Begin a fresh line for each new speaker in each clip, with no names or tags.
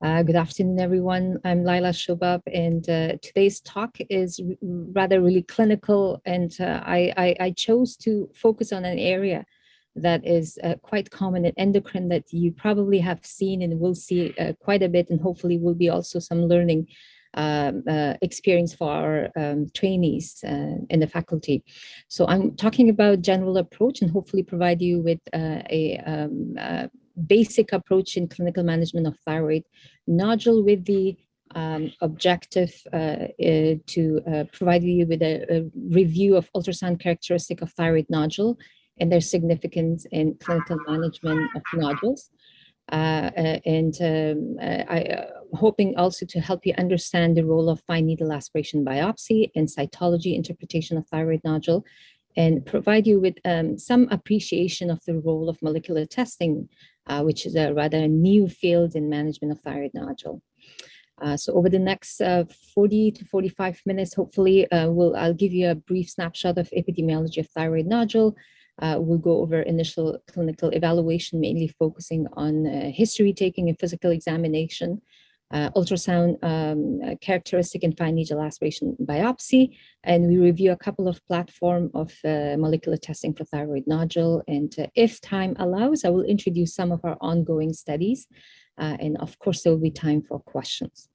Good afternoon, everyone. I'm Leila Shobab, and today's talk is rather really clinical, and I chose to focus on an area that is quite common in endocrine that you probably have seen and will see quite a bit, and hopefully will be also some learning experience for our trainees in the faculty. So I'm talking about general approach and hopefully provide you with a basic approach in clinical management of thyroid nodule with the objective to provide you with a review of ultrasound characteristic of thyroid nodule and their significance in clinical management of nodules. Hoping also to help you understand the role of fine needle aspiration biopsy and cytology interpretation of thyroid nodule, and provide you with some appreciation of the role of molecular testing, which is a rather new field in management of thyroid nodule. So over the next 40 to 45 minutes, hopefully, I'll give you a brief snapshot of epidemiology of thyroid nodule. We'll go over initial clinical evaluation, mainly focusing on history taking and physical examination, ultrasound characteristic and fine needle aspiration biopsy, and we review a couple of platforms of molecular testing for thyroid nodule. And if time allows, I will introduce some of our ongoing studies. And of course, there will be time for questions.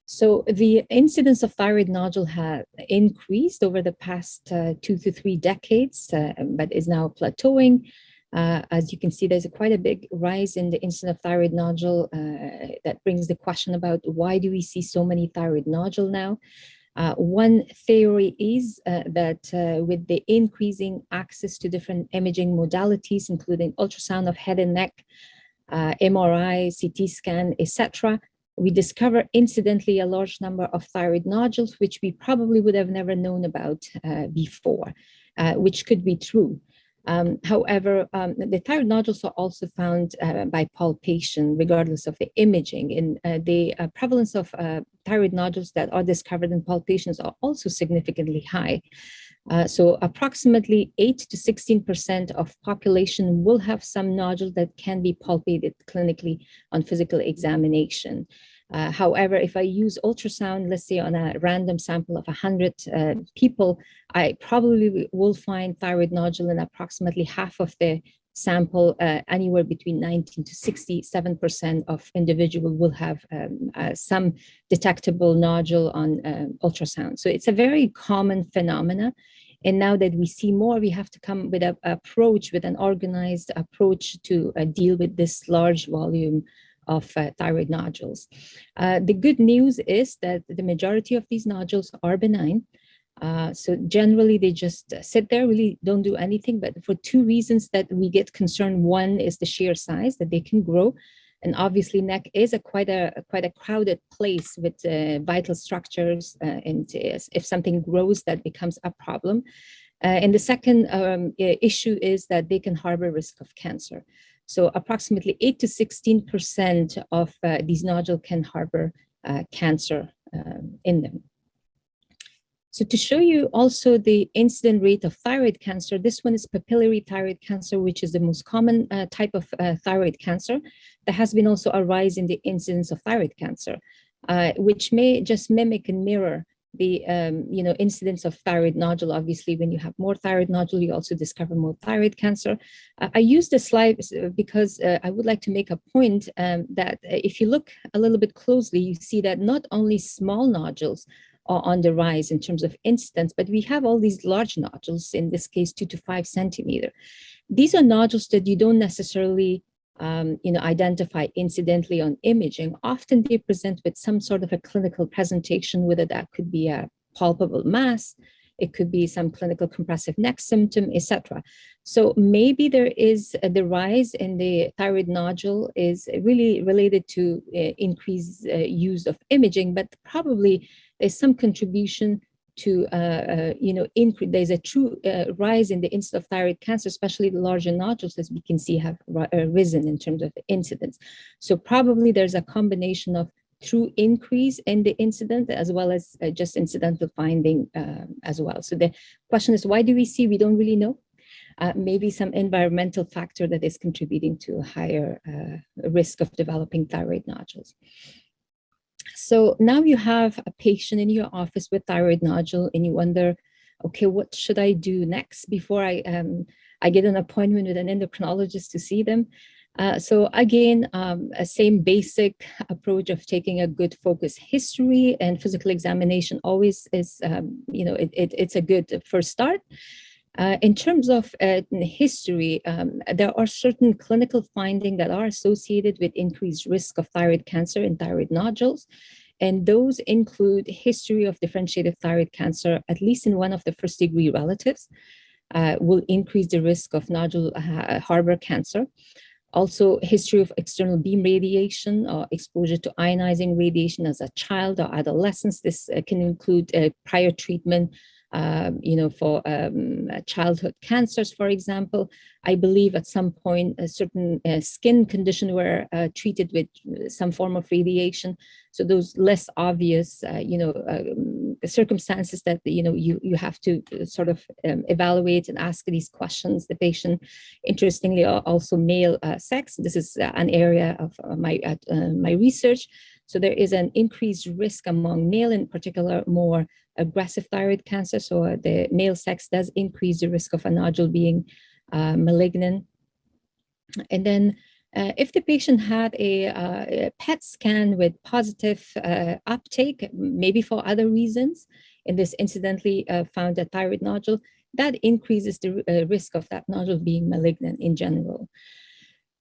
So the incidence of thyroid nodule has increased over the past 2 to 3 decades, but is now plateauing. As you can see, there's quite a big rise in the incidence of thyroid nodule. That brings the question about why do we see so many thyroid nodule now? One theory is that with the increasing access to different imaging modalities, including ultrasound of head and neck, MRI, CT scan, etc., we discover incidentally a large number of thyroid nodules, which we probably would have never known about before, which could be true. However, the thyroid nodules are also found by palpation, regardless of the imaging. And the prevalence of thyroid nodules that are discovered in palpations are also significantly high. So approximately 8 to 16% of population will have some nodule that can be palpated clinically on physical examination. However, if I use ultrasound, let's say on a random sample of 100 people, I probably will find thyroid nodule in approximately half of the sample. Anywhere between 19 to 67% of individuals will have some detectable nodule on ultrasound. So it's a very common phenomena. And now that we see more, we have to come with an approach, with an organized approach to deal with this large volume of thyroid nodules. The good news is that the majority of these nodules are benign. So generally, they just sit there, really don't do anything, but for 2 reasons that we get concerned. One is the sheer size, that they can grow. And obviously, neck is quite a crowded place with vital structures. And if something grows, that becomes a problem. And the second issue is that they can harbor risk of cancer. So approximately 8 to 16% of these nodules can harbor cancer in them. So to show you also the incident rate of thyroid cancer, this one is papillary thyroid cancer, which is the most common type of thyroid cancer. There has been also a rise in the incidence of thyroid cancer, which may just mimic and mirror the incidence of thyroid nodule. Obviously, when you have more thyroid nodule, you also discover more thyroid cancer. I use this slide because I would like to make a point that if you look a little bit closely, you see that not only small nodules are on the rise in terms of incidence, but we have all these large nodules, in this case 2 to 5 centimeters. These are nodules that you don't necessarily identify incidentally on imaging. Often they present with some sort of a clinical presentation, whether that could be a palpable mass, it could be some clinical compressive neck symptom, etc. So maybe there is the rise in the thyroid nodule is really related to increased use of imaging, but probably there's some contribution to, there's a true rise in the incidence of thyroid cancer, especially the larger nodules, as we can see, have risen in terms of the incidence. So probably there's a combination of true increase in the incidence as well as just incidental finding as well. So the question is, why do we see? We don't really know. maybe some environmental factor that is contributing to a higher risk of developing thyroid nodules. So now you have a patient in your office with thyroid nodule and you wonder, okay, what should I do next before I get an appointment with an endocrinologist to see them? So again, a same basic approach of taking a good focused history and physical examination always is, it's a good first start. In terms of history, there are certain clinical findings that are associated with increased risk of thyroid cancer and thyroid nodules. And those include history of differentiated thyroid cancer, at least in one of the first degree relatives, will increase the risk of nodule harbor cancer. Also, history of external beam radiation or exposure to ionizing radiation as a child or adolescence. This can include prior treatment, for childhood cancers, for example. I believe at some point a certain skin condition were treated with some form of radiation. So those less obvious, circumstances that you have to sort of evaluate and ask these questions. The patient, interestingly, also male sex. This is an area of my research. So there is an increased risk among male, in particular, more aggressive thyroid cancer. So the male sex does increase the risk of a nodule being malignant. And then if the patient had a PET scan with positive uptake, maybe for other reasons, and this incidentally found a thyroid nodule, that increases the risk of that nodule being malignant in general.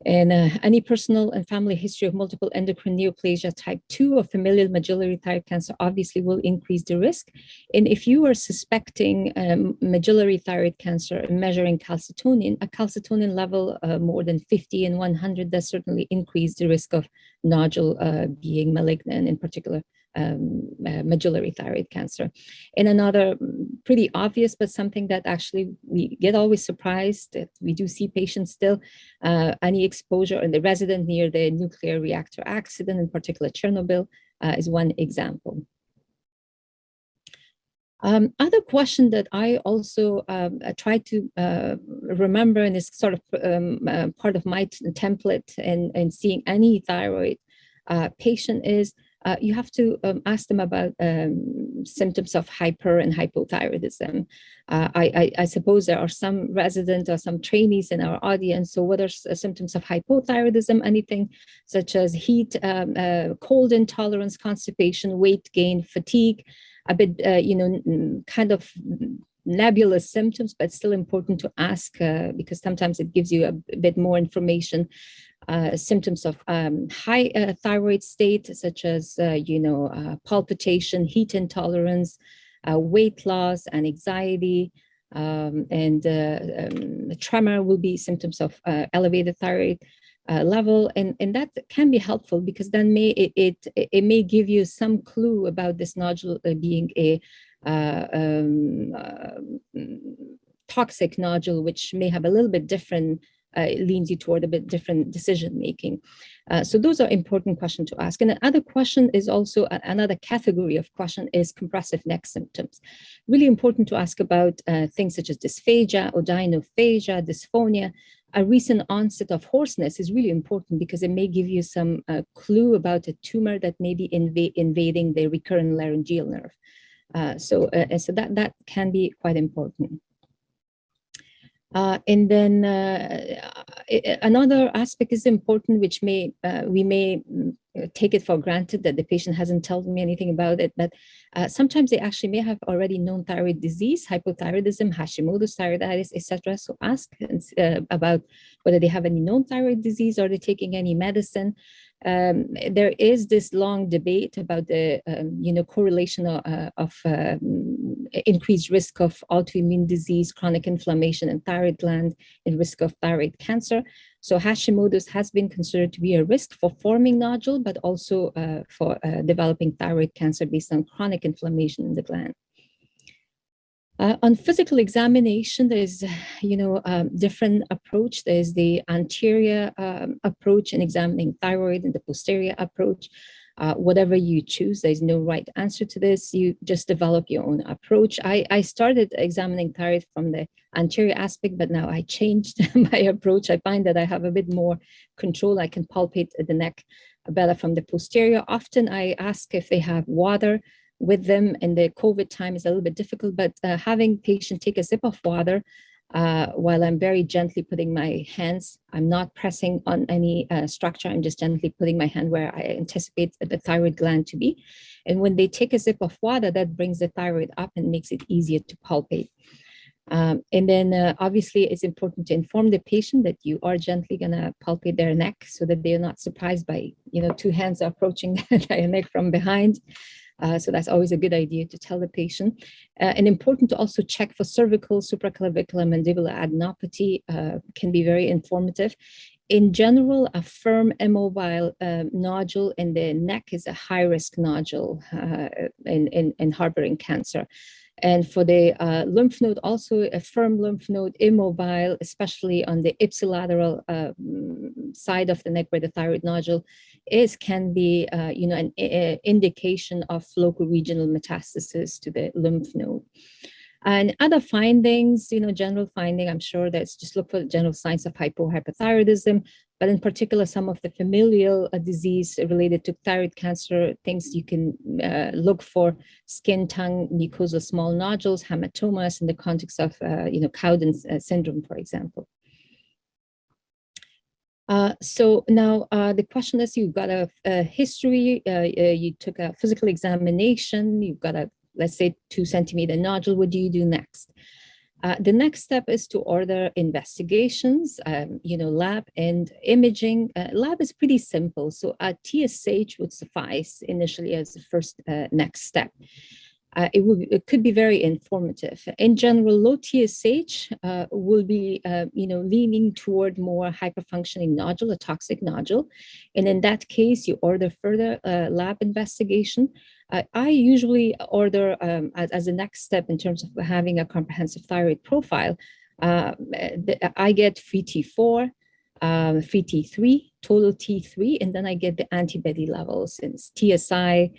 And any personal and family history of multiple endocrine neoplasia type 2 or familial medullary thyroid cancer obviously will increase the risk. And if you are suspecting medullary thyroid cancer and measuring calcitonin, a calcitonin level more than 50 and 100 does certainly increase the risk of nodule being malignant, in particular medullary thyroid cancer. And another pretty obvious, but something that actually we get always surprised that we do see patients still, any exposure in the resident near the nuclear reactor accident, in particular Chernobyl, is one example. Other question that I also try to remember, and is sort of part of my template and seeing any thyroid patient is, you have to ask them about symptoms of hyper and hypothyroidism. I suppose there are some residents or some trainees in our audience. So what are symptoms of hypothyroidism? Anything such as heat, cold intolerance, constipation, weight gain, fatigue, a bit, kind of nebulous symptoms, but still important to ask because sometimes it gives you a bit more information. Symptoms of high thyroid state, such as, palpitation, heat intolerance, weight loss, and anxiety, and tremor will be symptoms of elevated thyroid level. And that can be helpful because then it may give you some clue about this nodule being a toxic nodule, which may have a little bit different leans you toward a bit different decision making. So those are important questions to ask. And another question is also another category of question is compressive neck symptoms. Really important to ask about things such as dysphagia, odynophagia, dysphonia. A recent onset of hoarseness is really important because it may give you some clue about a tumor that may be invading the recurrent laryngeal nerve. So that can be quite important. And then another aspect is important, which we may take it for granted that the patient hasn't told me anything about it, but sometimes they actually may have already known thyroid disease, hypothyroidism, Hashimoto's thyroiditis, etc. So ask about whether they have any known thyroid disease, or they're taking any medicine. There is this long debate about the correlation of increased risk of autoimmune disease, chronic inflammation, and thyroid gland in risk of thyroid cancer. So Hashimoto's has been considered to be a risk for forming nodule, but also for developing thyroid cancer based on chronic inflammation in the gland. On physical examination, there's, different approach. There's the anterior approach in examining thyroid and the posterior approach. Whatever you choose, there's no right answer to this. You just develop your own approach. I started examining thyroid from the anterior aspect, but now I changed my approach. I find that I have a bit more control. I can palpate the neck better from the posterior. Often I ask if they have water with them. In the COVID time is a little bit difficult, but having patient take a sip of water while I'm very gently putting my hands, I'm not pressing on any structure. I'm just gently putting my hand where I anticipate the thyroid gland to be. And when they take a sip of water, that brings the thyroid up and makes it easier to palpate. And then obviously it's important to inform the patient that you are gently gonna palpate their neck so that they're not surprised by, two hands approaching their neck from behind. So that's always a good idea to tell the patient. And important to also check for cervical, supraclavicular, mandibular adenopathy can be very informative. In general, a firm immobile nodule in the neck is a high-risk nodule in harboring cancer. And for the lymph node, also a firm lymph node, immobile, especially on the ipsilateral side of the neck where the thyroid nodule is, can be, an indication of local regional metastasis to the lymph node. And other findings, general finding, I'm sure that's just look for general signs of hypohypothyroidism, but in particular, some of the familial disease related to thyroid cancer, things you can look for: skin, tongue, mucosal small nodules, hematomas in the context of, Cowden's syndrome, for example. So now the question is, you've got a history, you took a physical examination, you've got a, let's say, 2-centimeter nodule. What do you do next? The next step is to order investigations, lab and imaging. Lab is pretty simple. So a TSH would suffice initially as the first next step. It could be very informative. In general, low TSH will be, leaning toward more hyperfunctioning nodule, a toxic nodule. And in that case, you order further lab investigation. I usually order as a next step in terms of having a comprehensive thyroid profile. I get free T4, free T3, total T3, and then I get the antibody levels, and TSI,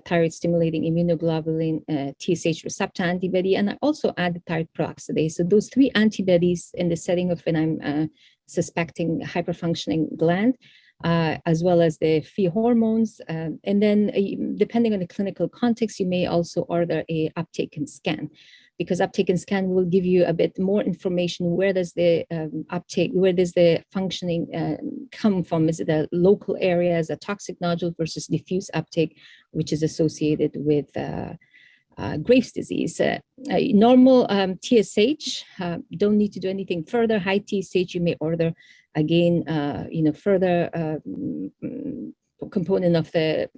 thyroid stimulating immunoglobulin, TSH receptor antibody, and I also add the thyroid peroxidase. So those 3 antibodies in the setting of when I'm suspecting hyperfunctioning gland, as well as the Phe hormones. And then depending on the clinical context, you may also order a uptake and scan, because uptake and scan will give you a bit more information. Where does the uptake, where does the functioning come from? Is it a local area, as a toxic nodule, versus diffuse uptake, which is associated with Graves' disease? Normal TSH, don't need to do anything further. High TSH, you may order again, further component of the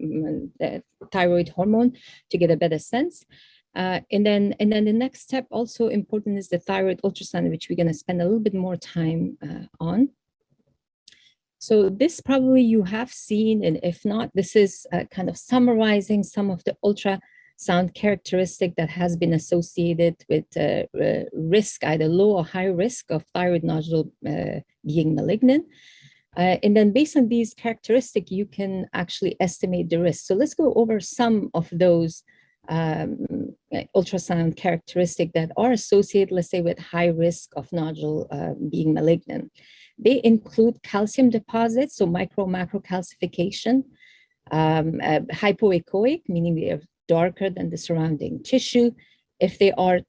thyroid hormone to get a better sense. And then the next step, also important, is the thyroid ultrasound, which we're going to spend a little bit more time on. So this probably you have seen, and if not, this is kind of summarizing some of the ultrasound characteristic that has been associated with risk, either low or high risk of thyroid nodule being malignant. And then based on these characteristics, you can actually estimate the risk. So let's go over some of those ultrasound characteristics that are associated, let's say, with high risk of nodule being malignant. They include calcium deposits, so macro calcification, hypoechoic, meaning they are darker than the surrounding tissue. If they are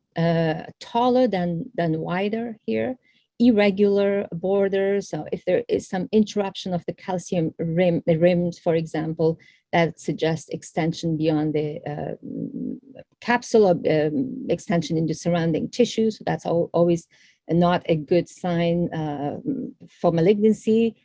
taller than wider here, irregular borders, so if there is some interruption of the calcium rims, for example, that suggests extension beyond the capsule, or extension into surrounding tissues. So that's always not a good sign for malignancy.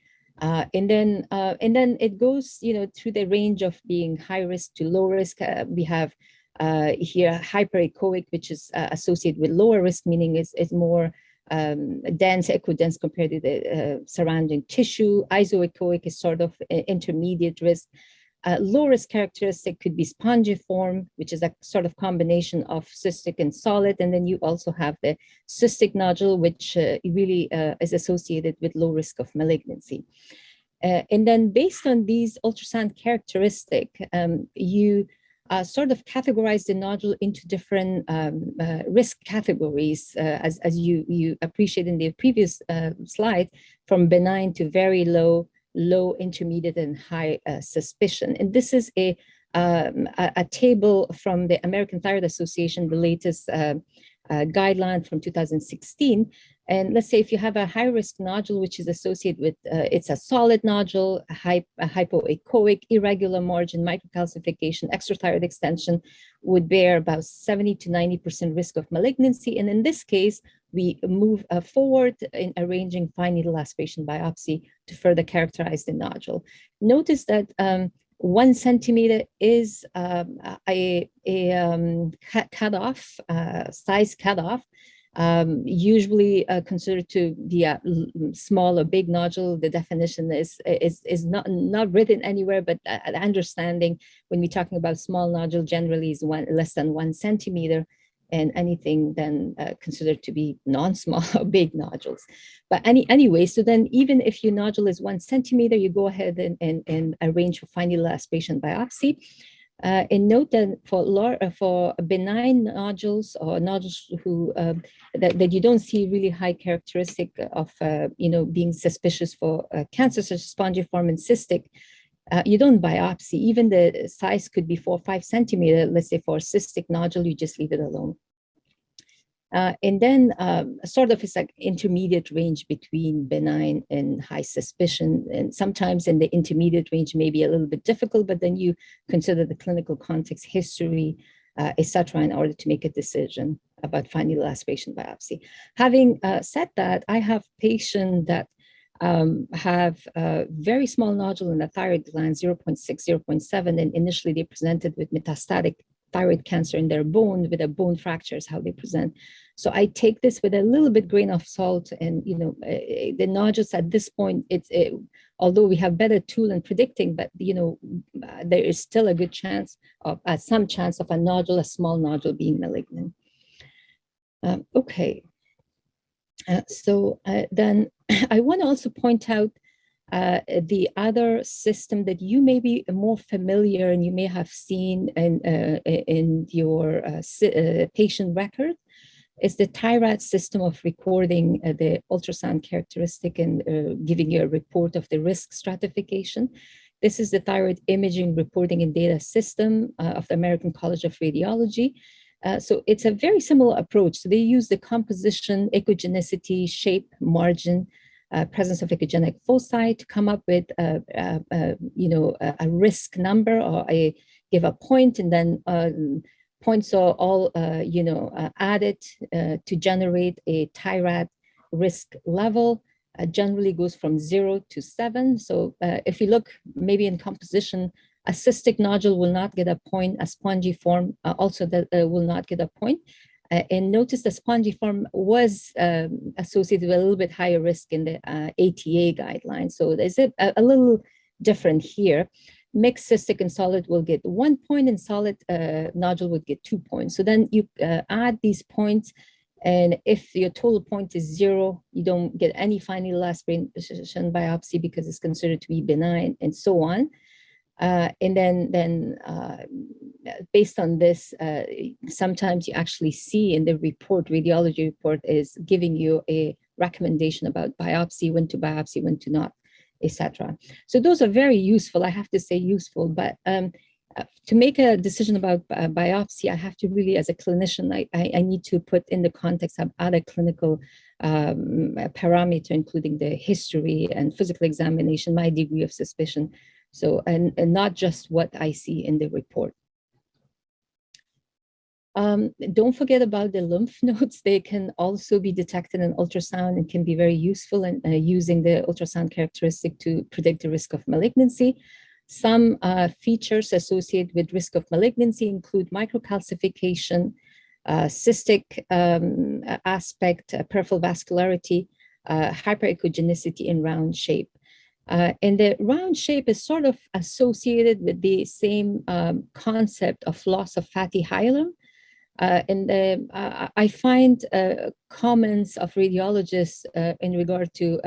And then it goes, through the range of being high risk to low risk. We have here hyperechoic, which is associated with lower risk, meaning it's more dense, equidense compared to the surrounding tissue. Isoechoic is sort of intermediate risk. Low risk characteristic could be spongiform, which is a sort of combination of cystic and solid. And then you also have the cystic nodule, which really is associated with low risk of malignancy. And then based on these ultrasound characteristic, you sort of categorize the nodule into different risk categories, as you appreciate in the previous slide, from benign to very low, low, intermediate, and high suspicion. And this is a table from the American Thyroid Association, the latest guideline from 2016. And let's say if you have a high-risk nodule, which is associated with, it's a solid nodule, a hypoechoic, irregular margin, microcalcification, extrathyroid extension, would bear about 70 to 90% risk of malignancy. And in this case, we move forward in arranging fine needle aspiration biopsy to further characterize the nodule. Notice that 1 centimeter is a cutoff, size cutoff, usually considered to be a small or big nodule. The definition is not written anywhere, but the understanding when we're talking about small nodule generally is less than 1 centimeter, and anything then considered to be non-small or big nodules. But anyway, so then even if your nodule is 1 centimeter, you go ahead and arrange for fine needle aspiration biopsy. And note that for benign nodules or nodules who that you don't see really high characteristic of being suspicious for cancer, such as spongiform and cystic, you don't biopsy. Even the size could be 4 or 5 centimeter. Let's say for a cystic nodule, you just leave it alone. And then sort of it's like intermediate range between benign and high suspicion. And sometimes in the intermediate range may be a little bit difficult, but then you consider the clinical context, history, etc., in order to make a decision about fine needle aspiration biopsy. Having said that, I have patients that have a very small nodule in the thyroid gland, 0.6, 0.7, and initially they presented with metastatic thyroid cancer in their bone with a bone fracture is how they present. So I take this with a little bit grain of salt, and the nodules at this point, although we have better tool in predicting, but there is still a good chance of some chance of a small nodule being malignant. Okay. So then I want to also point out the other system that you may be more familiar and you may have seen in your patient record is the Thyroid system of recording the ultrasound characteristic and giving you a report of the risk stratification. This is the thyroid imaging reporting and data system of the American College of Radiology. So it's a very similar approach. So they use the composition, echogenicity, shape, margin, presence of echogenic foci to come up with a risk number, or give a point, and then points are all added to generate a thyroid risk level. Generally goes from 0 to 7. So if you look maybe in composition, a cystic nodule will not get a point. A spongiform also will not get a point. And notice the spongiform was associated with a little bit higher risk in the ATA guidelines. So there's a little different here. Mixed cystic and solid will get 1 point, and solid nodule would get 2 points. So then you add these points, and if your total point is 0, you don't get any fine needle aspiration biopsy because it's considered to be benign, and so on. And then based on this, sometimes you actually see in the report, radiology report is giving you a recommendation about biopsy, when to biopsy, when to not, etc. So those are very useful, I have to say useful, but to make a decision about biopsy, I have to really, as a clinician, I need to put in the context of other clinical parameter, including the history and physical examination, my degree of suspicion. So, and not just what I see in the report. Don't forget about the lymph nodes. They can also be detected in ultrasound and can be very useful in using the ultrasound characteristic to predict the risk of malignancy. Some features associated with risk of malignancy include microcalcification, cystic aspect, peripheral vascularity, hyperechogenicity, and round shape. And the round shape is sort of associated with the same concept of loss of fatty hilum. I find comments of radiologists in regard to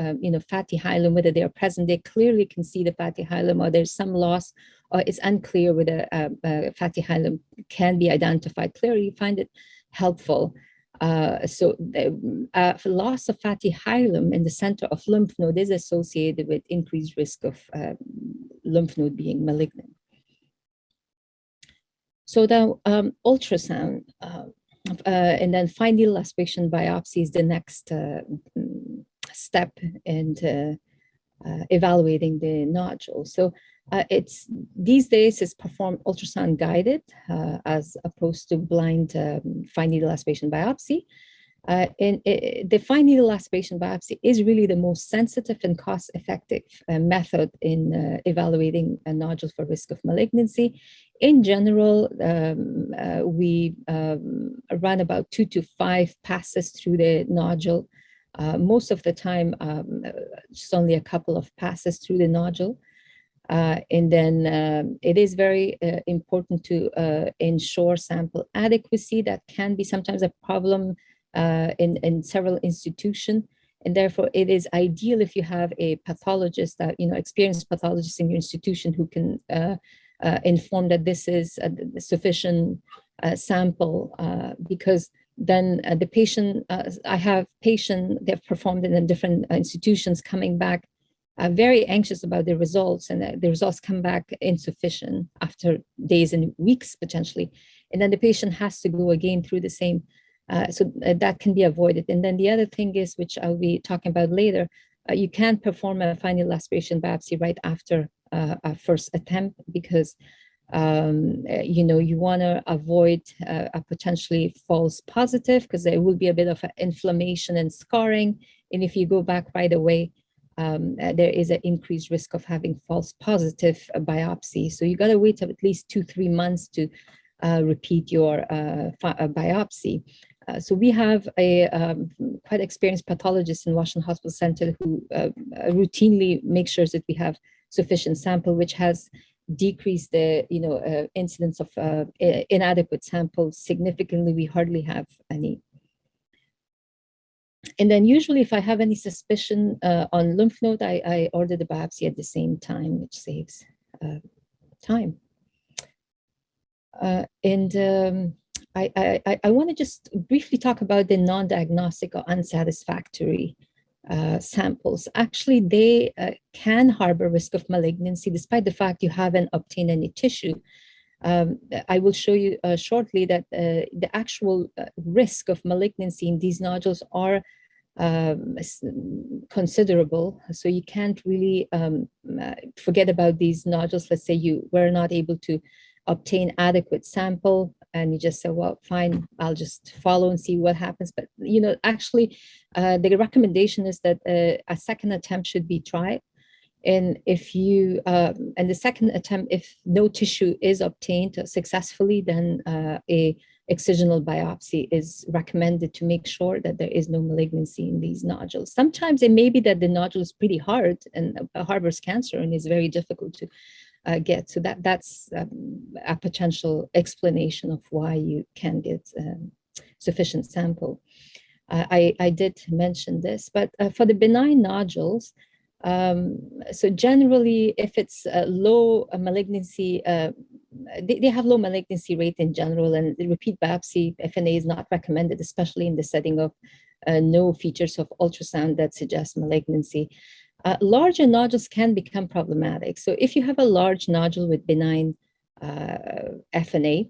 fatty hilum, whether they are present, they clearly can see the fatty hilum, or there's some loss, or it's unclear whether fatty hilum can be identified clearly. You find it helpful. So the loss of fatty hilum in the center of lymph node is associated with increased risk of lymph node being malignant. So the ultrasound and then fine needle aspiration biopsy is the next step in evaluating the nodule. So it's these days is performed ultrasound guided as opposed to blind fine needle aspiration biopsy. The fine needle aspiration biopsy is really the most sensitive and cost-effective method in evaluating a nodule for risk of malignancy. In general, we run about 2 to 5 passes through the nodule. Most of the time, just only a couple of passes through the nodule. And then it is very important to ensure sample adequacy. That can be sometimes a problem in several institutions. And therefore, it is ideal if you have a pathologist, that experienced pathologist in your institution who can inform that this is a sufficient sample, because then the patient, I have patients, they've performed in different institutions coming back very anxious about the results, and the results come back insufficient after days and weeks potentially. And then the patient has to go again through the same, so that can be avoided. And then the other thing is, which I'll be talking about later, you can't perform a fine needle aspiration biopsy right after a first attempt, because you want to avoid a potentially false positive, because there will be a bit of inflammation and scarring. And if you go back right away, there is an increased risk of having false positive biopsy. So you got to wait at least 2-3 months to repeat your biopsy. So we have a quite experienced pathologist in Washington Hospital Center who routinely makes sure that we have sufficient sample, which has decreased the incidence of inadequate samples significantly. We hardly have any. And then usually if I have any suspicion on lymph node, I order the biopsy at the same time, which saves time. I want to just briefly talk about the non-diagnostic or unsatisfactory samples. Actually, they can harbor risk of malignancy despite the fact you haven't obtained any tissue. I will show you shortly that the actual risk of malignancy in these nodules are considerable. So you can't really forget about these nodules. Let's say you were not able to obtain adequate sample and you just say, well, fine, I'll just follow and see what happens. But, actually, the recommendation is that a second attempt should be tried. And if you, and the second attempt, if no tissue is obtained successfully, then a excisional biopsy is recommended to make sure that there is no malignancy in these nodules. Sometimes it may be that the nodule is pretty hard and harbors cancer and is very difficult to get. So that's a potential explanation of why you can get sufficient sample. I did mention this, but for the benign nodules, so generally, if it's low malignancy, they have low malignancy rate in general, and the repeat biopsy FNA is not recommended, especially in the setting of no features of ultrasound that suggest malignancy. Larger nodules can become problematic. So if you have a large nodule with benign FNA,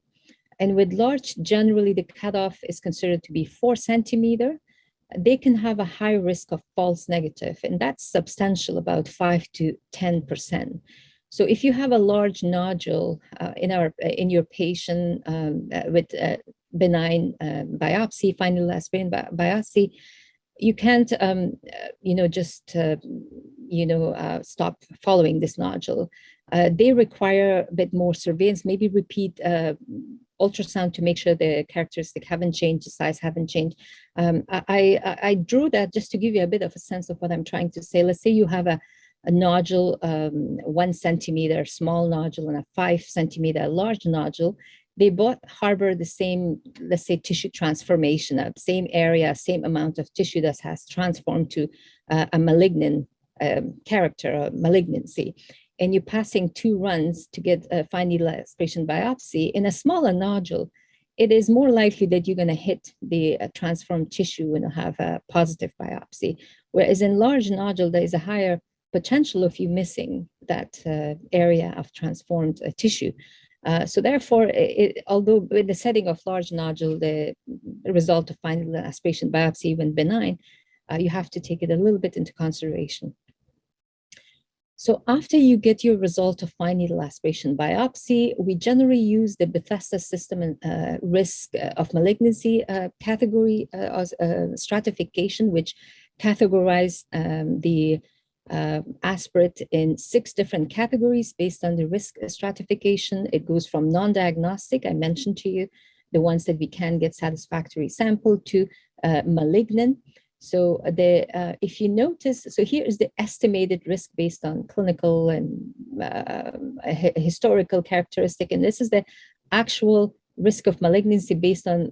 and with large, generally the cutoff is considered to be 4 centimeter, they can have a high risk of false negative, and that's substantial, about 5 to 10%. So if you have a large nodule in your patient with benign biopsy, fine needle aspiration biopsy, you can't just stop following this nodule. They require a bit more surveillance, maybe repeat ultrasound to make sure the characteristic haven't changed, the size haven't changed. I drew that just to give you a bit of a sense of what I'm trying to say. Let's say you have a nodule, 1 centimeter, small nodule, and a 5 centimeter large nodule. they both harbor the same, let's say, tissue transformation, same area, same amount of tissue that has transformed to a malignant character or malignancy. And you're passing 2 runs to get a fine needle aspiration biopsy. In a smaller nodule, it is more likely that you're going to hit the transformed tissue and have a positive biopsy. Whereas in large nodule, there is a higher potential of you missing that area of transformed tissue. So therefore, although in the setting of large nodule, the result of fine needle aspiration biopsy, even benign, you have to take it a little bit into consideration. So after you get your result of fine needle aspiration biopsy, we generally use the Bethesda system and risk of malignancy category stratification, which categorize the aspirate in 6 different categories based on the risk stratification. It goes from non-diagnostic, I mentioned to you, the ones that we can get satisfactory sample, to malignant. So if you notice, so here is the estimated risk based on clinical and historical characteristic, and this is the actual risk of malignancy based on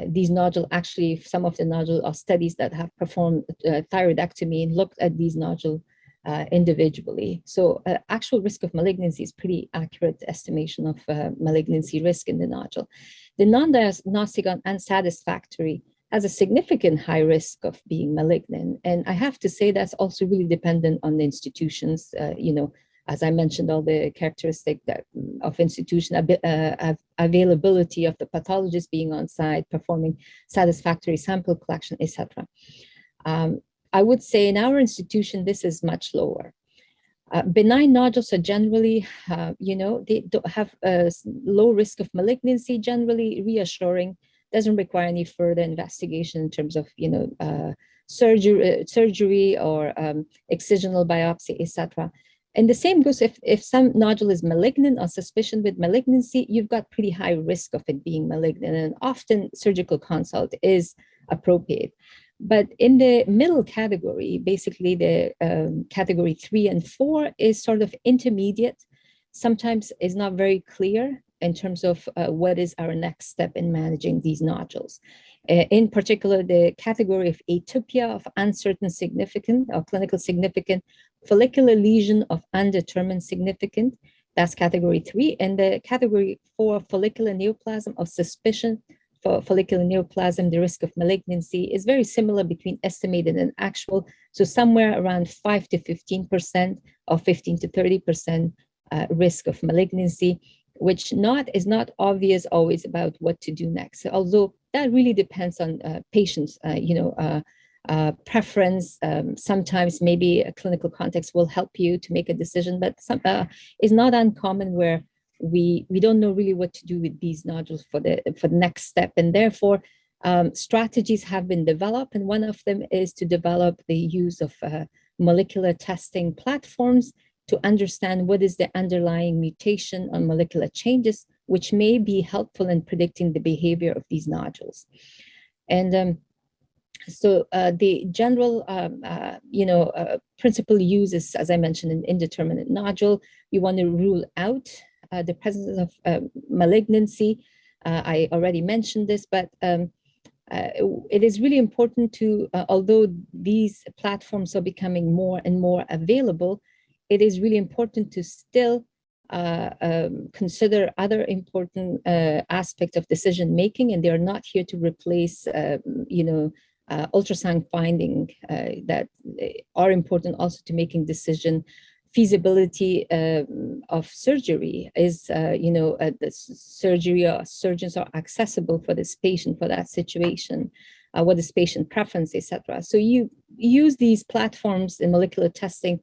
these nodule. Actually, some of the nodule studies that have performed thyroidectomy and looked at these nodule individually. So actual risk of malignancy is pretty accurate estimation of malignancy risk in the nodule. The non-diagnostic and unsatisfactory has a significant high risk of being malignant. And I have to say that's also really dependent on the institutions. As I mentioned, all the characteristics of institution, availability of the pathologist being on site, performing satisfactory sample collection, etc. I would say in our institution, this is much lower. Benign nodules are generally, they don't have a low risk of malignancy, generally reassuring, doesn't require any further investigation in terms of, surgery or excisional biopsy, etc. And the same goes if some nodule is malignant or suspicion with malignancy, you've got pretty high risk of it being malignant, and often surgical consult is appropriate. But in the middle category, basically the category 3 and 4 is sort of intermediate, sometimes is not very clear in terms of what is our next step in managing these nodules. In particular, the category of atypia of uncertain significance or clinical significant, follicular lesion of undetermined significance, that's category 3, and the category 4, follicular neoplasm of suspicion for follicular neoplasm, the risk of malignancy is very similar between estimated and actual, so somewhere around 5 to 15% or 15 to 30% risk of malignancy, which is not obvious always about what to do next. Although that really depends on patients, preference. Sometimes maybe a clinical context will help you to make a decision, but it's not uncommon where we don't know really what to do with these nodules for the next step, and therefore strategies have been developed, and one of them is to develop the use of molecular testing platforms to understand what is the underlying mutation or molecular changes, which may be helpful in predicting the behavior of these nodules. And so the general, principal use is, as I mentioned, an indeterminate nodule. You want to rule out the presence of malignancy. I already mentioned this, but it is really important to, although these platforms are becoming more and more available, it is really important to still consider other important aspects of decision making, and they are not here to replace, ultrasound finding that are important also to making decision. Feasibility of surgery is, the surgery or surgeons are accessible for this patient for that situation. What is patient preference, etc. So you use these platforms in molecular testing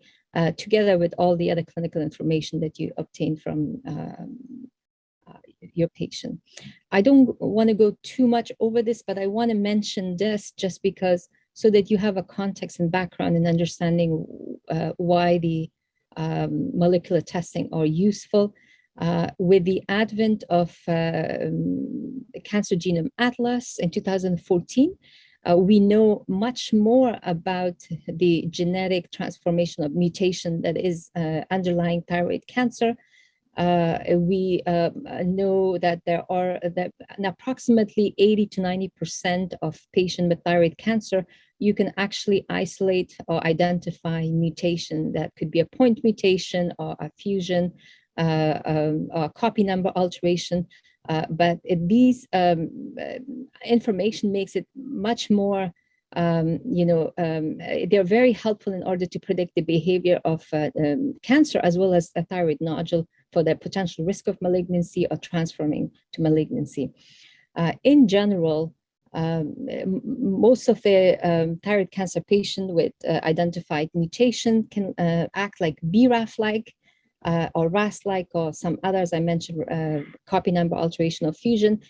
together with all the other clinical information that you obtain from your patient. I don't want to go too much over this, but I want to mention this just because, so that you have a context and background in understanding why the molecular testing are useful. With the advent of Cancer Genome Atlas in 2014, we know much more about the genetic transformation of mutation that is underlying thyroid cancer. We know that there are approximately 80 to 90% of patients with thyroid cancer, you can actually isolate or identify mutation that could be a point mutation or a fusion, or copy number alteration. But these information makes it much more, they're very helpful in order to predict the behavior of cancer as well as a thyroid nodule for the potential risk of malignancy or transforming to malignancy. In general, most of the thyroid cancer patient with identified mutation can act like BRAF-like or RAS-like, or some others I mentioned, copy number alteration or fusion.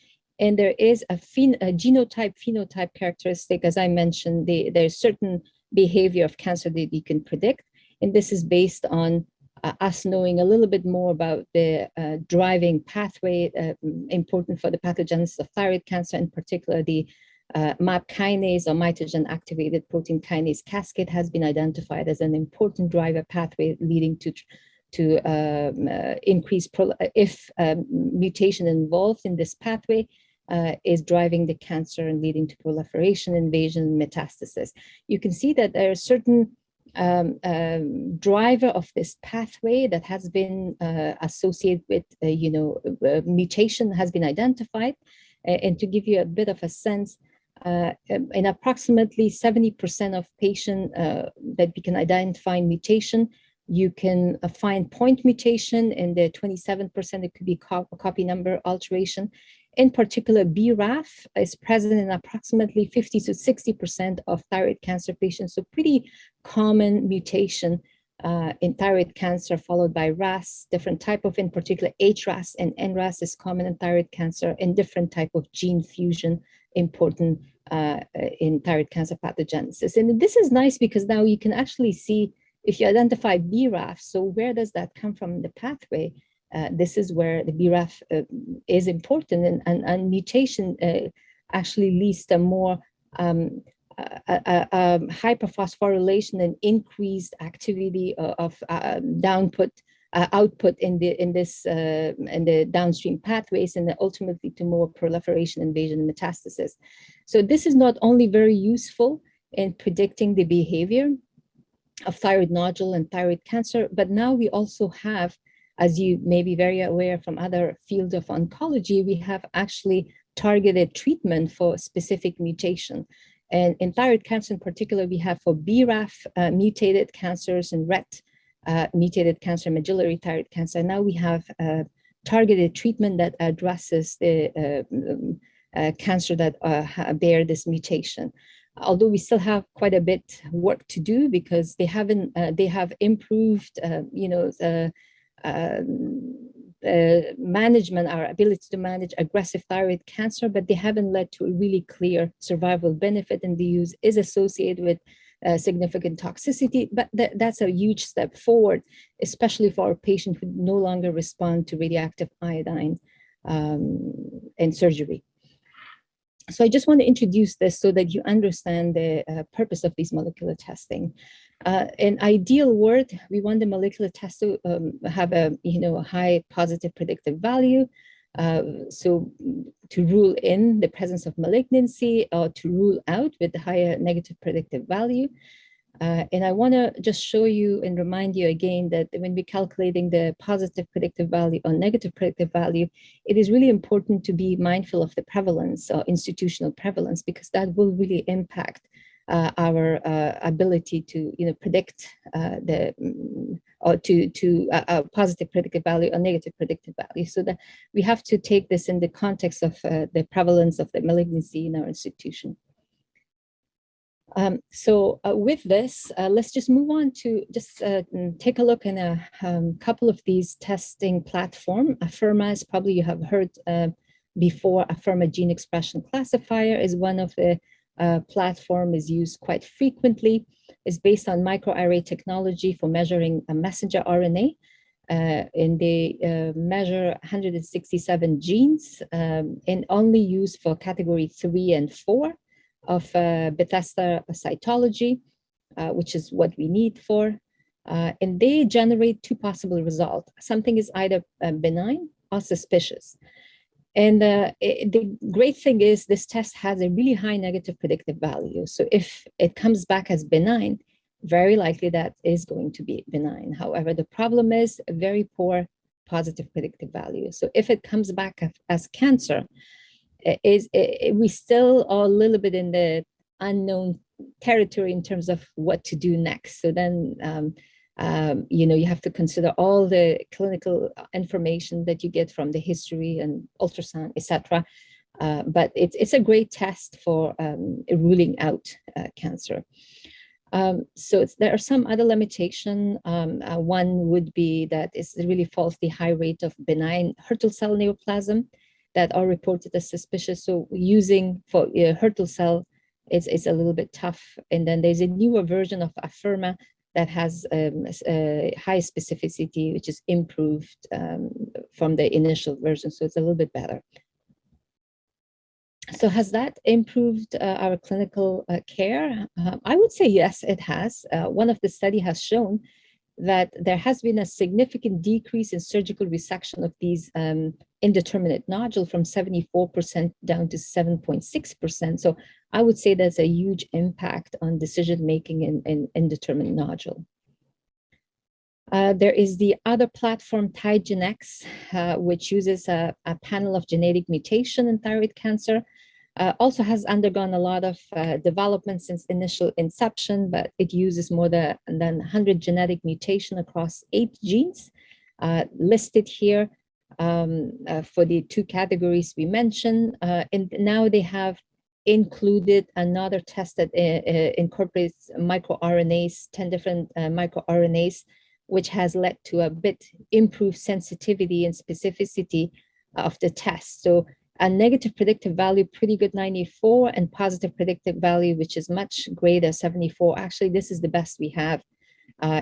And there is a genotype-phenotype characteristic, as I mentioned. There's certain behavior of cancer that you can predict. And this is based on us knowing a little bit more about the driving pathway important for the pathogenesis of thyroid cancer, in particular the MAP kinase or mitogen activated protein kinase cascade has been identified as an important driver pathway leading to increase if mutation involved in this pathway is driving the cancer and leading to proliferation, invasion, and metastasis. You can see that there are certain driver of this pathway that has been associated with, mutation has been identified. And to give you a bit of a sense, in approximately 70% of patients that we can identify mutation, you can find point mutation. In the 27%, it could be copy number alteration. In particular, BRAF is present in approximately 50 to 60% of thyroid cancer patients. So pretty common mutation in thyroid cancer, followed by RAS, different type of, in particular, HRAS and NRAS is common in thyroid cancer, and different type of gene fusion important in thyroid cancer pathogenesis. And this is nice because now you can actually see if you identify BRAF, so where does that come from in the pathway? This is where the BRAF is important, and mutation actually leads to more hyperphosphorylation and increased activity of output in the downstream pathways, and ultimately to more proliferation, invasion, and metastasis. So this is not only very useful in predicting the behavior of thyroid nodule and thyroid cancer, but now we also have, as you may be very aware from other fields of oncology, we have actually targeted treatment for specific mutation. And in thyroid cancer in particular, we have for BRAF mutated cancers and RET mutated cancer, medullary thyroid cancer. Now we have targeted treatment that addresses the cancer that bear this mutation. Although we still have quite a bit work to do because they have improved, management, our ability to manage aggressive thyroid cancer, but they haven't led to a really clear survival benefit, and the use is associated with significant toxicity. But that's a huge step forward, especially for our patients who no longer respond to radioactive iodine and surgery. So I just want to introduce this so that you understand the purpose of these molecular testing. In ideal world, we want the molecular test to have a high positive predictive value, so to rule in the presence of malignancy or to rule out with the higher negative predictive value. And I want to just show you and remind you again that when we're calculating the positive predictive value or negative predictive value, it is really important to be mindful of the prevalence or institutional prevalence, because that will really impact our ability to predict a positive predictive value or negative predictive value. So that we have to take this in the context of the prevalence of the malignancy in our institution. With this, let's just move on to just take a look in a couple of these testing platform. Afirma is probably you have heard before. Afirma Gene Expression Classifier is one of the platform is used quite frequently. It's based on microarray technology for measuring a messenger RNA. And they measure 167 genes and only used for category 3 and 4 of Bethesda cytology, which is what we need for. And they generate two possible results. Something is either benign or suspicious. And the great thing is this test has a really high negative predictive value. So if it comes back as benign, very likely that is going to be benign. However, the problem is a very poor positive predictive value. So if it comes back as cancer, we still are a little bit in the unknown territory in terms of what to do next. So then you have to consider all the clinical information that you get from the history and ultrasound, etc. But it's a great test for ruling out cancer. So there are some other limitations. One would be that it's a really falsely high rate of benign Hürthle cell neoplasm that are reported as suspicious. So using for Hürthle cell is a little bit tough. And then there's a newer version of Afirma that has high specificity, which is improved from the initial version. So it's a little bit better. So has that improved our clinical care? I would say yes, it has. One of the study has shown that there has been a significant decrease in surgical resection of these indeterminate nodule from 74% down to 7.6%. So I would say there's a huge impact on decision-making in indeterminate nodule. There is the other platform, ThyGenX, which uses a panel of genetic mutation in thyroid cancer. Also has undergone a lot of development since initial inception, but it uses more than 100 genetic mutation across 8 genes listed here for the 2 categories we mentioned. And now they have included another test that incorporates microRNAs, 10 different microRNAs, which has led to a bit improved sensitivity and specificity of the test. So a negative predictive value, pretty good, 94, and positive predictive value, which is much greater, 74. Actually, this is the best we have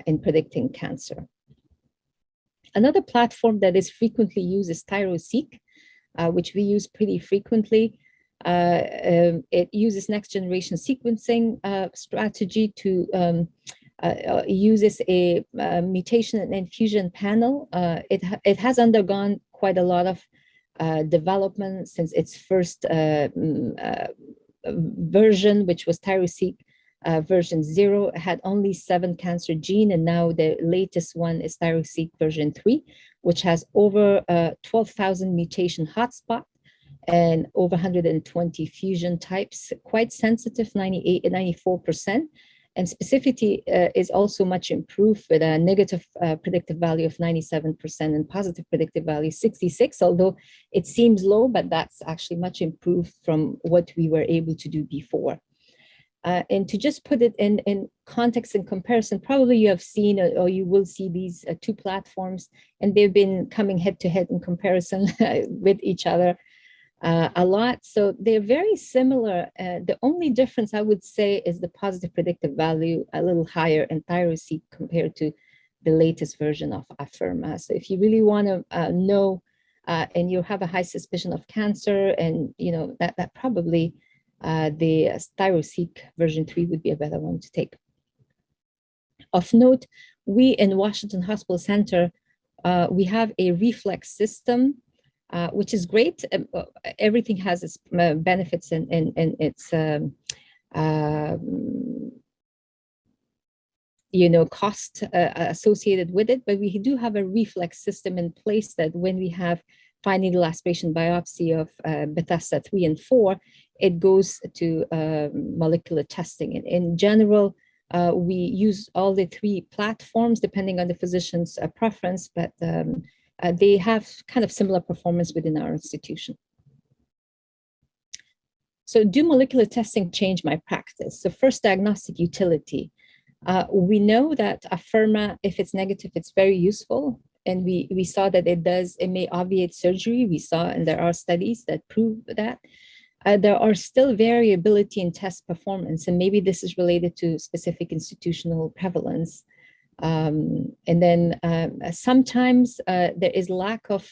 in predicting cancer. Another platform that is frequently used is Thyroid, which we use pretty frequently. It uses next generation sequencing strategy to uses a mutation and infusion panel. It has undergone quite a lot of development since its first version, which was Thyroid version 0, had only 7 cancer gene, and now the latest one is Thyroid version 3, which has over 12,000 mutation hotspot and over 120 fusion types, quite sensitive, 98 and 94%. And specificity is also much improved with a negative predictive value of 97% and positive predictive value 66, although it seems low, but that's actually much improved from what we were able to do before. And to just put it in context and comparison, probably you have seen or you will see these 2 platforms, and they've been coming head to head in comparison with each other a lot. So they're very similar. The only difference I would say is the positive predictive value a little higher in Thyroid compared to the latest version of Afirma. So if you really want to know and you have a high suspicion of cancer, and that probably the Thyroid version 3 would be a better one to take. Of note, we in Washington Hospital Center, we have a reflex system, which is great. Everything has its benefits and its cost associated with it, but we do have a reflex system in place that when we have fine needle aspiration biopsy of Bethesda 3 and 4, it goes to molecular testing. And in general, we use all the 3 platforms depending on the physician's preference, but they have kind of similar performance within our institution. So do molecular testing change my practice? So first, diagnostic utility. We know that Afirma, if it's negative, it's very useful. And we saw that it may obviate surgery. We saw, and there are studies that prove that. There are still variability in test performance, and maybe this is related to specific institutional prevalence. And then sometimes there is lack of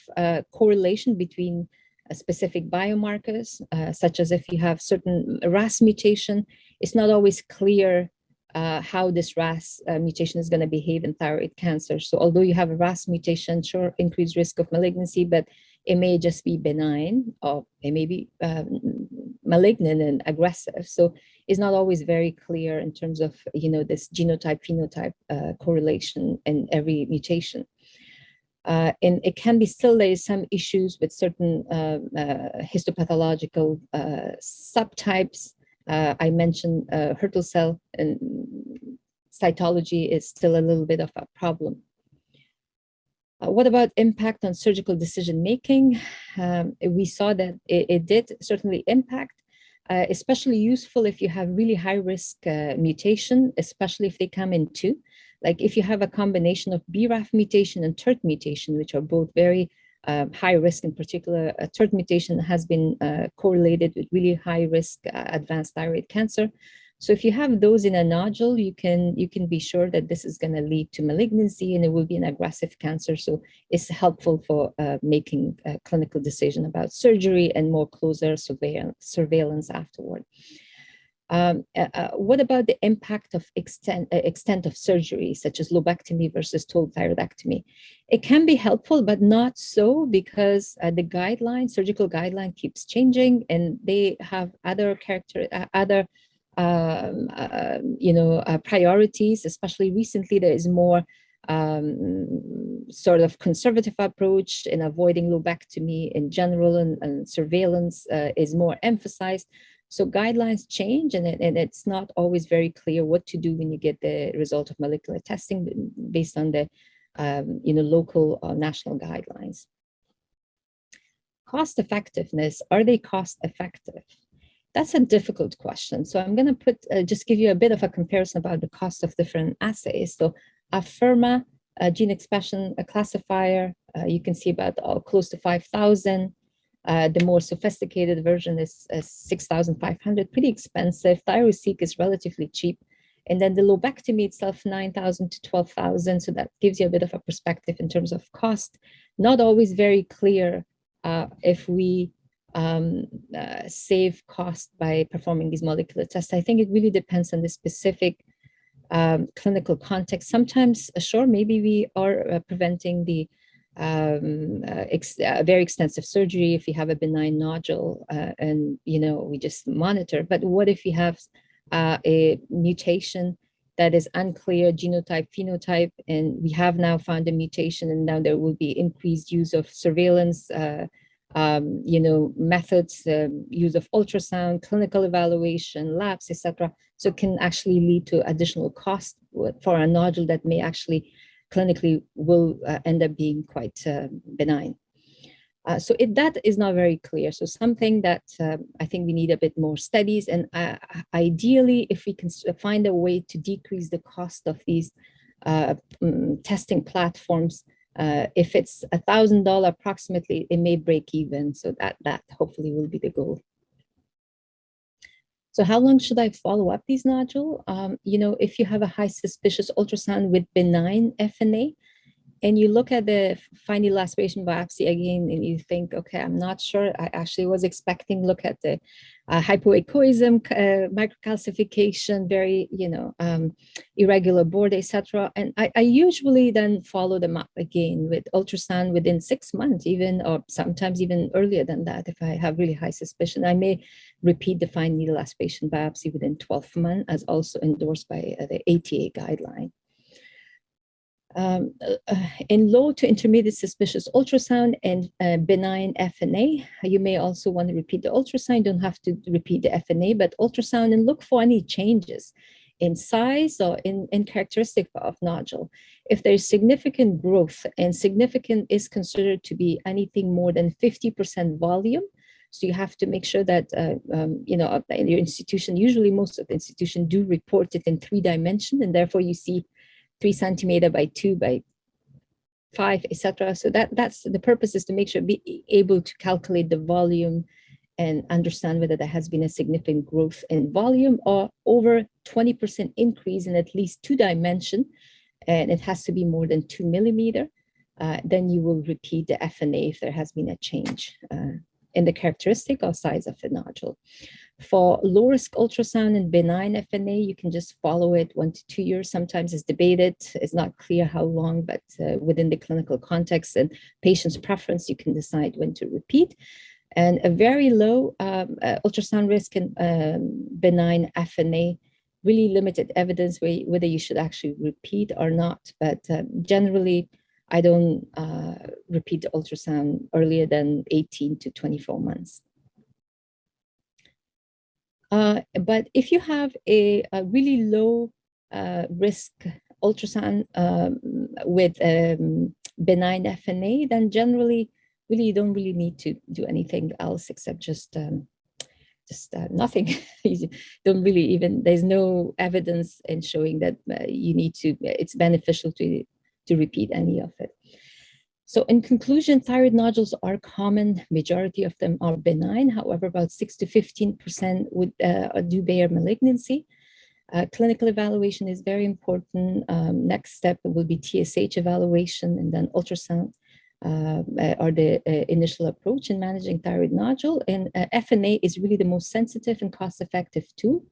correlation between specific biomarkers, such as if you have certain RAS mutation, it's not always clear how this RAS mutation is going to behave in thyroid cancer. So although you have a RAS mutation, sure, increased risk of malignancy, but it may just be benign, or it may be malignant and aggressive. So it's not always very clear in terms of, this genotype-phenotype correlation in every mutation. And it can be still, there is some issues with certain histopathological subtypes. I mentioned Hürtel cell, and cytology is still a little bit of a problem. What about impact on surgical decision-making? We saw that it did certainly impact, especially useful if you have really high-risk mutation, especially if they come in two. Like if you have a combination of BRAF mutation and TERT mutation, which are both very high risk. In particular, a TERT mutation has been correlated with really high risk advanced thyroid cancer. So if you have those in a nodule, you can be sure that this is going to lead to malignancy, and it will be an aggressive cancer. So it's helpful for making a clinical decision about surgery and more closer surveillance afterward. What about the impact of extent of surgery, such as lobectomy versus total thyroidectomy? It can be helpful, but not so, because the surgical guideline keeps changing, and they have other priorities. Especially recently, there is more sort of conservative approach in avoiding lobectomy in general, and surveillance is more emphasized. So guidelines change, and it's not always very clear what to do when you get the result of molecular testing based on the local or national guidelines. Cost effectiveness, are they cost effective? That's a difficult question. So I'm going to just give you a bit of a comparison about the cost of different assays. So Afirma, gene expression classifier, you can see about close to 5,000. The more sophisticated version is 6,500, pretty expensive. ThyroSeq is relatively cheap. And then the lobectomy itself, 9,000 to 12,000. So that gives you a bit of a perspective in terms of cost. Not always very clear if we save cost by performing these molecular tests. I think it really depends on the specific clinical context. Sometimes, sure, maybe we are preventing the very extensive surgery if you have a benign nodule, and we just monitor. But what if you have a mutation that is unclear, genotype, phenotype, and we have now found a mutation, and now there will be increased use of surveillance methods, use of ultrasound, clinical evaluation, labs, etc. So it can actually lead to additional cost for a nodule that may actually clinically will end up being quite benign. So that is not very clear. So something that I think we need a bit more studies, and ideally, if we can find a way to decrease the cost of these testing platforms, if it's $1,000 approximately, it may break even. So that hopefully will be the goal. So how long should I follow up these nodules? If you have a high suspicious ultrasound with benign FNA, and you look at the fine needle aspiration biopsy again, and you think, okay, I'm not sure. I actually was expecting, look at the hypoechoism, microcalcification, very, irregular board, etc. And I usually then follow them up again with ultrasound within 6 months, even, or sometimes even earlier than that. If I have really high suspicion, I may repeat the fine needle aspiration biopsy within 12 months, as also endorsed by the ATA guideline. In low to intermediate suspicious ultrasound and benign FNA, you may also want to repeat the ultrasound. You don't have to repeat the FNA, but ultrasound, and look for any changes in size or in characteristic of nodule. If there's significant growth, and significant is considered to be anything more than 50% volume, so you have to make sure that, in your institution, usually most of the institutions do report it in 3 dimensions, and therefore you see 3 centimeter by 2 by 5, etc. So that's the purpose, is to make sure be able to calculate the volume and understand whether there has been a significant growth in volume or over 20% increase in at least 2 dimensions, and it has to be more than 2 millimeter. Then you will repeat the FNA if there has been a change in the characteristic or size of the nodule. For low-risk ultrasound and benign FNA, you can just follow it 1 to 2 years. Sometimes it's debated. It's not clear how long, but within the clinical context and patient's preference, you can decide when to repeat. And a very low ultrasound risk and benign FNA, really limited evidence whether you should actually repeat or not. But generally, I don't repeat the ultrasound earlier than 18 to 24 months. But if you have a really low risk ultrasound with benign FNA, then generally, really, you don't really need to do anything else except just nothing. You don't really even, there's no evidence in showing that you need to, it's beneficial to repeat any of it. So in conclusion, thyroid nodules are common. Majority of them are benign. However, about 6 to 15% would do bear malignancy. Clinical evaluation is very important. Next step will be TSH evaluation and then ultrasound are the initial approach in managing thyroid nodule. And FNA is really the most sensitive and cost-effective tool.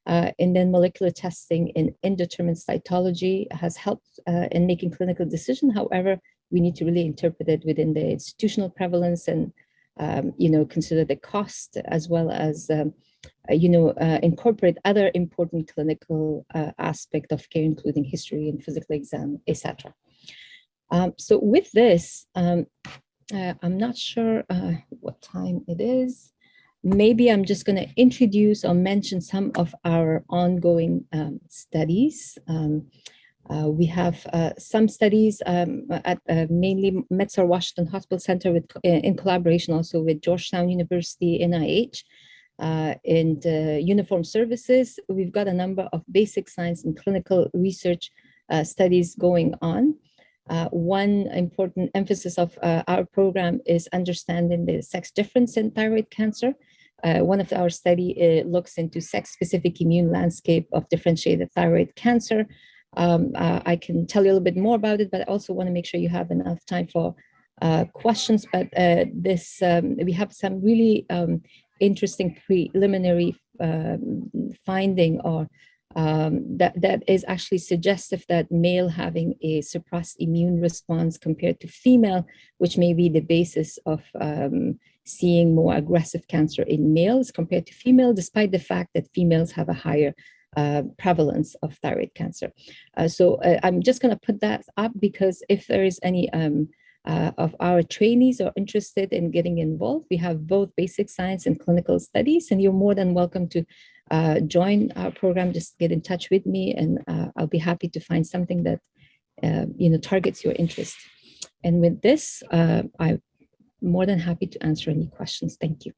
And then molecular testing in indeterminate cytology has helped in making clinical decision. However, we need to really interpret it within the institutional prevalence and, consider the cost as well as, incorporate other important clinical aspect of care, including history and physical exam, etc. So with this, I'm not sure what time it is. Maybe I'm just going to introduce or mention some of our ongoing studies. We have some studies at mainly MedStar Washington Hospital Center in collaboration also with Georgetown University, NIH, and Uniform Services. We've got a number of basic science and clinical research studies going on. One important emphasis of our program is understanding the sex difference in thyroid cancer. One of our study looks into sex-specific immune landscape of differentiated thyroid cancer. I can tell you a little bit more about it, but I also want to make sure you have enough time for questions. But we have some really interesting preliminary finding or that is actually suggestive that male having a suppressed immune response compared to female, which may be the basis of seeing more aggressive cancer in males compared to female, despite the fact that females have a higher prevalence of thyroid cancer. So I'm just going to put that up because if there is any of our trainees are interested in getting involved, we have both basic science and clinical studies, and you're more than welcome to join our program. Just get in touch with me, and I'll be happy to find something that targets your interest. And with this, I'm more than happy to answer any questions. Thank you.